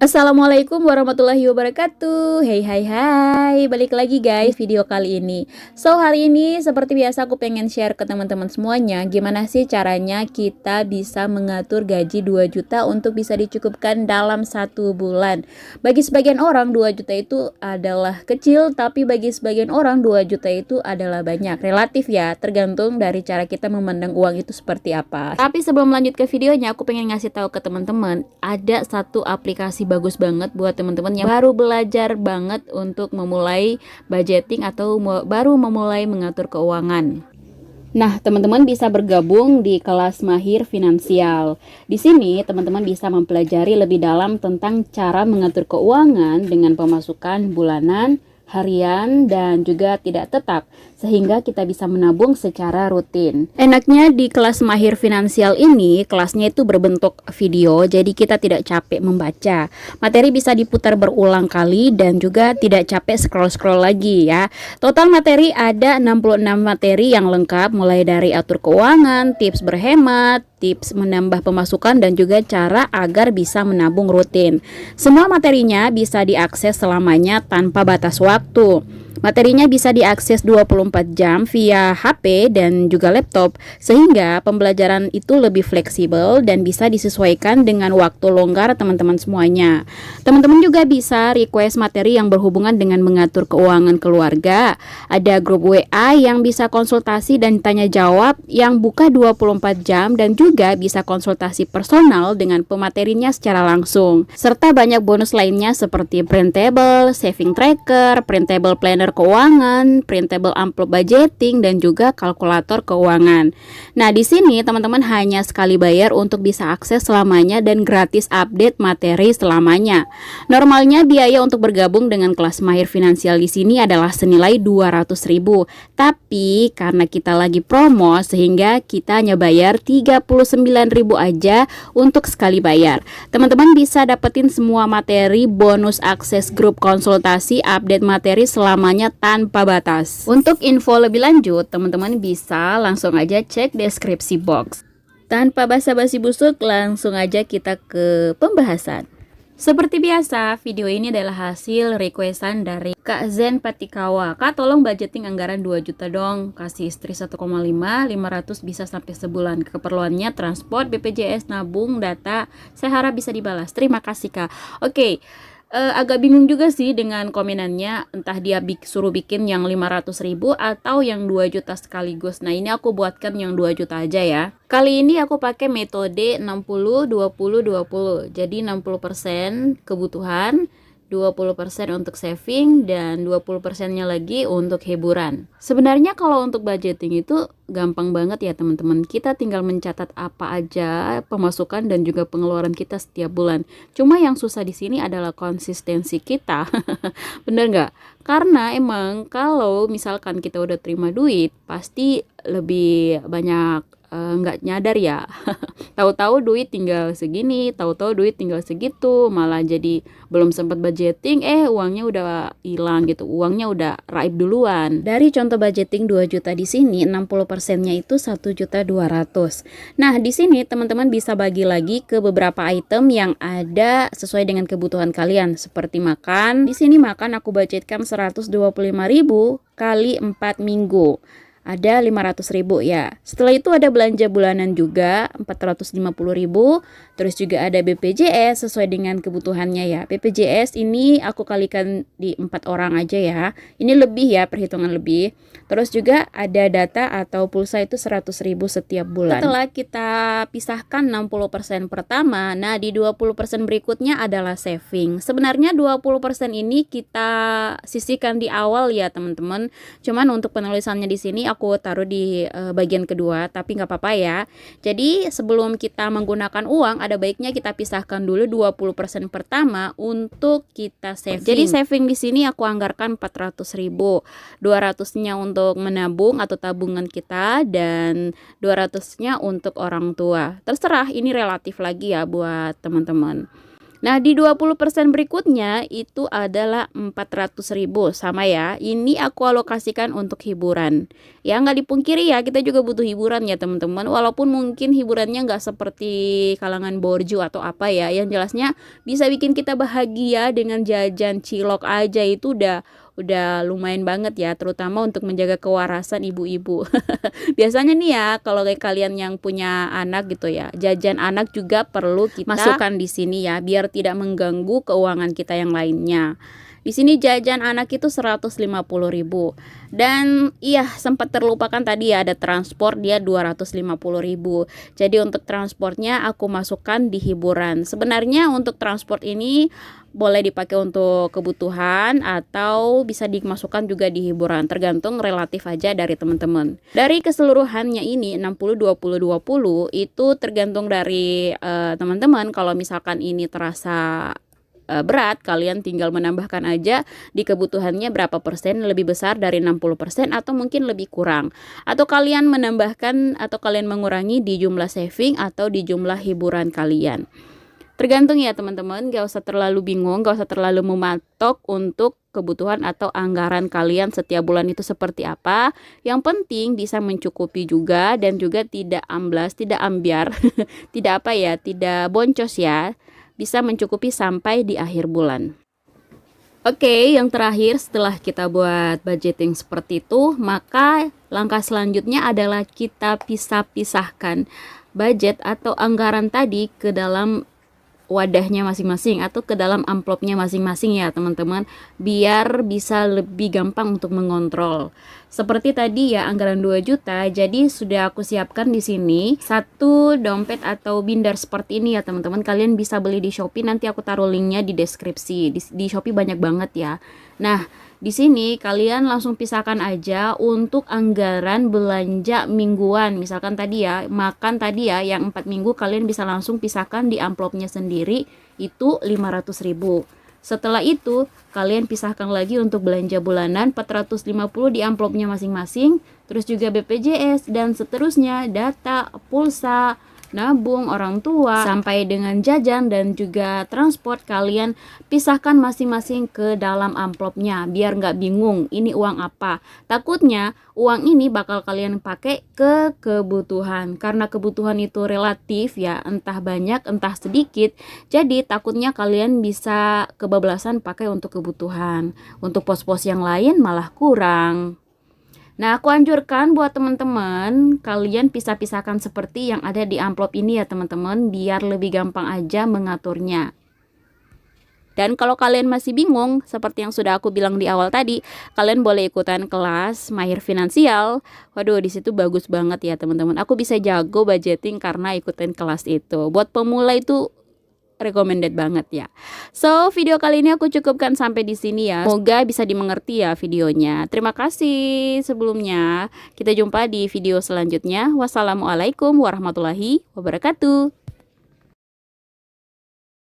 Assalamualaikum warahmatullahi wabarakatuh. Hey hai hai, balik lagi guys video kali ini. So hari ini seperti biasa aku pengen share ke teman-teman semuanya gimana sih caranya kita bisa mengatur gaji 2 juta untuk bisa dicukupkan dalam 1 bulan. Bagi sebagian orang 2 juta itu adalah kecil, tapi bagi sebagian orang 2 juta itu adalah banyak. Relatif ya, tergantung dari cara kita memandang uang itu seperti apa. Tapi sebelum lanjut ke videonya, aku pengen ngasih tahu ke teman-teman, ada satu aplikasi bagus banget buat teman-teman yang baru belajar banget untuk memulai budgeting atau baru memulai mengatur keuangan. Nah, teman-teman bisa bergabung di kelas Mahir Finansial. Di sini, teman-teman bisa mempelajari lebih dalam tentang cara mengatur keuangan dengan pemasukan bulanan, harian, dan juga tidak tetap, sehingga kita bisa menabung secara rutin. Enaknya di kelas Mahir Finansial ini, kelasnya itu berbentuk video, jadi kita tidak capek membaca. Materi bisa diputar berulang kali dan juga tidak capek scroll-scroll lagi ya. Total materi ada 66 materi yang lengkap, mulai dari atur keuangan, tips berhemat, tips menambah pemasukan, dan juga cara agar bisa menabung rutin. Semua materinya bisa diakses selamanya tanpa batas waktu. Materinya bisa diakses 24 jam via HP dan juga laptop, sehingga pembelajaran itu lebih fleksibel dan bisa disesuaikan dengan waktu longgar teman-teman semuanya. Teman-teman juga bisa request materi yang berhubungan dengan mengatur keuangan keluarga. Ada grup WA yang bisa konsultasi dan tanya jawab yang buka 24 jam, dan juga bisa konsultasi personal dengan pematerinya secara langsung. Serta banyak bonus lainnya seperti printable, saving tracker, printable planner keuangan, printable amplop budgeting, dan juga kalkulator keuangan. Nah, di sini teman-teman hanya sekali bayar untuk bisa akses selamanya dan gratis update materi selamanya. Normalnya biaya untuk bergabung dengan kelas Mahir Finansial di sini adalah senilai 200.000. Tapi karena kita lagi promo sehingga kita hanya bayar 39.000 aja untuk sekali bayar. Teman-teman bisa dapetin semua materi, bonus akses grup konsultasi, update materi selamanya tanpa batas. Untuk info lebih lanjut, teman-teman bisa langsung aja cek deskripsi box. Tanpa basa-basi busuk, langsung aja kita ke pembahasan. Seperti biasa, video ini adalah hasil requestan dari Kak Zen Patikawa. Kak, tolong budgeting anggaran 2 juta dong. Kasih istri 1,5, 500 bisa sampai sebulan. Keperluannya transport, BPJS, nabung, data. Saya harap bisa dibalas. Terima kasih, Kak. Oke. Agak bingung juga sih dengan komenannya, entah dia suruh bikin yang 500.000 atau yang 2 juta sekaligus. Nah, ini aku buatkan yang 2 juta aja ya. Kali ini aku pakai metode 60-20-20. Jadi 60% kebutuhan, 20% untuk saving, dan 20%-nya lagi untuk hiburan. Sebenarnya kalau untuk budgeting itu gampang banget ya teman-teman. Kita tinggal mencatat apa aja pemasukan dan juga pengeluaran kita setiap bulan. Cuma yang susah di sini adalah konsistensi kita. Bener nggak? Karena emang kalau misalkan kita udah terima duit, pasti lebih banyak nggak nyadar ya. Tahu-tahu duit tinggal segini, tahu-tahu duit tinggal segitu, malah jadi belum sempat budgeting, uangnya udah hilang gitu, uangnya udah raib duluan. Dari contoh budgeting 2 juta di sini, 60%-nya itu 1.200.000. Nah, di sini teman-teman bisa bagi lagi ke beberapa item yang ada sesuai dengan kebutuhan kalian, seperti makan. Di sini makan aku budgetkan 125.000 kali 4 minggu. Ada 500.000 ya. Setelah itu ada belanja bulanan juga 450.000. Terus juga ada BPJS sesuai dengan kebutuhannya ya. BPJS ini aku kalikan di 4 orang aja ya. Ini lebih ya, perhitungan lebih. Terus juga ada data atau pulsa itu 100.000 setiap bulan. Setelah kita pisahkan 60% pertama, nah di 20% berikutnya adalah saving. Sebenarnya 20% ini kita sisihkan di awal ya teman-teman. Cuman untuk penulisannya di sini aku taruh di bagian kedua, tapi nggak apa-apa ya. Jadi sebelum kita menggunakan uang, ada baiknya kita pisahkan dulu 20% pertama untuk kita saving. Jadi saving di sini aku anggarkan 400.000. 200-nya untuk menabung atau tabungan kita, dan 200-nya untuk orang tua. Terserah, ini relatif lagi ya buat teman-teman. Nah, di 20% berikutnya itu adalah 400.000 sama ya. Ini aku alokasikan untuk hiburan. Ya nggak dipungkiri ya, kita juga butuh hiburan ya teman-teman. Walaupun mungkin hiburannya nggak seperti kalangan borju atau apa ya. Yang jelasnya bisa bikin kita bahagia dengan jajan cilok aja itu udah lumayan banget ya, terutama untuk menjaga kewarasan ibu-ibu. Biasanya nih ya, kalau kayak kalian yang punya anak gitu ya, jajan anak juga perlu kita masukkan di sini ya, biar tidak mengganggu keuangan kita yang lainnya. Di sini jajan anak itu 150.000. Dan iya, sempat terlupakan tadi ya, ada transport dia 250.000. Jadi untuk transportnya aku masukkan di hiburan. Sebenarnya untuk transport ini boleh dipakai untuk kebutuhan atau bisa dimasukkan juga di hiburan, tergantung relatif aja dari teman-teman. Dari keseluruhannya ini 60 20 20 itu tergantung dari teman-teman. Kalau misalkan ini terasa berat, kalian tinggal menambahkan aja di kebutuhannya berapa persen lebih besar dari 60% atau mungkin lebih kurang. Atau kalian menambahkan atau kalian mengurangi di jumlah saving atau di jumlah hiburan kalian. Tergantung ya teman-teman, gak usah terlalu bingung, gak usah terlalu mematok untuk kebutuhan atau anggaran kalian setiap bulan itu seperti apa. Yang penting bisa mencukupi juga dan juga tidak amblas, tidak ambiar, tidak apa ya, tidak boncos ya. Bisa mencukupi sampai di akhir bulan. Oke, yang terakhir setelah kita buat budgeting seperti itu, maka langkah selanjutnya adalah kita pisah-pisahkan budget atau anggaran tadi ke dalam wadahnya masing-masing atau ke dalam amplopnya masing-masing ya teman-teman, biar bisa lebih gampang untuk mengontrol. Seperti tadi ya, anggaran 2 juta, jadi sudah aku siapkan di sini satu dompet atau binder seperti ini ya teman-teman. Kalian bisa beli di Shopee, nanti aku taruh linknya di deskripsi. Di Shopee banyak banget ya. Nah, di sini kalian langsung pisahkan aja untuk anggaran belanja mingguan. Misalkan tadi ya, makan tadi ya, yang 4 minggu kalian bisa langsung pisahkan di amplopnya sendiri, itu 500.000. Setelah itu, kalian pisahkan lagi untuk belanja bulanan 450 di amplopnya masing-masing, terus juga BPJS dan seterusnya, data, pulsa, nabung orang tua, sampai dengan jajan dan juga transport, kalian pisahkan masing-masing ke dalam amplopnya biar nggak bingung ini uang apa. Takutnya uang ini bakal kalian pakai ke kebutuhan, karena kebutuhan itu relatif ya, entah banyak entah sedikit, jadi takutnya kalian bisa kebablasan pakai untuk kebutuhan, untuk pos-pos yang lain malah kurang. Nah, aku anjurkan buat teman-teman, kalian pisah-pisahkan seperti yang ada di amplop ini ya teman-teman, biar lebih gampang aja mengaturnya. Dan kalau kalian masih bingung, seperti yang sudah aku bilang di awal tadi, kalian boleh ikutan kelas Mahir Finansial. Waduh, di situ bagus banget ya teman-teman. Aku bisa jago budgeting karena ikutin kelas itu. Buat pemula itu recommended banget ya. So, video kali ini aku cukupkan sampai di sini ya. Semoga bisa dimengerti ya videonya. Terima kasih sebelumnya. Kita jumpa di video selanjutnya. Wassalamualaikum warahmatullahi wabarakatuh.